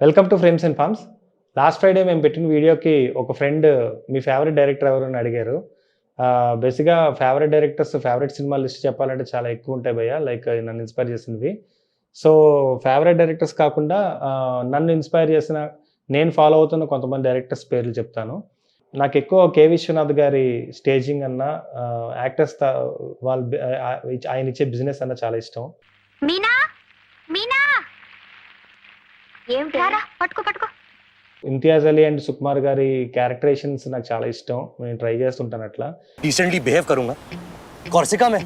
Welcome to frames and forms. Last Friday మేము పెట్టిన వీడియోకి ఒక ఫ్రెండ్ మీ ఫేవరెట్ డైరెక్టర్ ఎవరు అని అడిగారు. బేసిక్గా favourite directors favourite cinema list చెప్పాలంటే చాలా ఎక్కువ ఉంటాయి భయ్య, లైక్ నన్ను ఇన్స్పైర్ చేసినవి. సో ఫేవరెట్ డైరెక్టర్స్ కాకుండా నన్ను ఇన్స్పైర్ చేసిన, నేను ఫాలో అవుతున్న కొంతమంది డైరెక్టర్స్ పేర్లు చెప్తాను. నాకు ఎక్కువ కె విశ్వనాథ్ గారి స్టేజింగ్ అన్న, యాక్టర్స్ వాళ్ళు ఆయన ఇచ్చే బిజినెస్ అన్న చాలా ఇష్టం. మీనా మీనా ఏమిటి పట్టుకో పట్టుకో. ఇమ్తియాజ్ అలీ అండ్ సుకుమార్ గారి క్యారెక్టరైజేషన్స్ నాకు చాలా ఇష్టం, నేను ట్రై చేస్తుంటాను అట్లా. डिसेंटली बिहेव करूंगा कोर्सिका में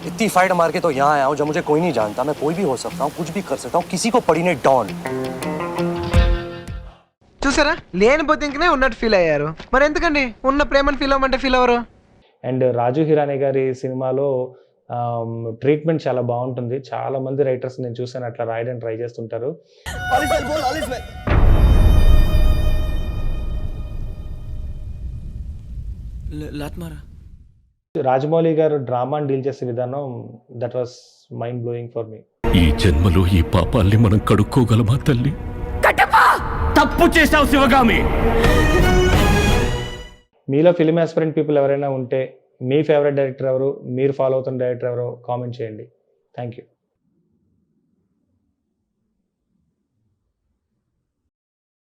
इतनी फाइट मार के तो यहाँ आया हूँ जब मुझे कोई नहीं जानता, मैं कोई भी हो सकता हूँ, कुछ भी कर सकता हूँ, किसी को पड़ी ने डॉन. చూసారా లేనిపోతే ఇంకనే ఉన్నట్టు ఫీల్ అయ్యారు, మరి ఎందుకండి ఉన్న ప్రేమను ఫీల్ అవ్వమంటే ఫీల్ అవ్వరు. అండ్ రాజు హిరానీ గారి సినిమాలో ట్రీట్మెంట్ చాలా బాగుంటుంది. చాలా మంది రైటర్స్ నేను చూసాను అట్లా రాయడానికి ట్రై చేస్తుంటారు. రాజమౌళి గారు డ్రామాని డీల్ చేసే విధానం that was mind blowing for me. ఈ జన్మలో ఈ పాపాల్ని మనం కడుక్కోగలమా తల్లి? తప్పు చేశావు శివగామి. మీలో ఫిల్మ్ ఆస్పిరెంట్ పీపుల్ ఎవరైనా ఉంటే మీ ఫేవరెట్ డైరెక్టర్ ఎవరు, మీరు ఫాలో అవుతున్న డైరెక్టర్ ఎవరో కామెంట్ చేయండి. Thank you.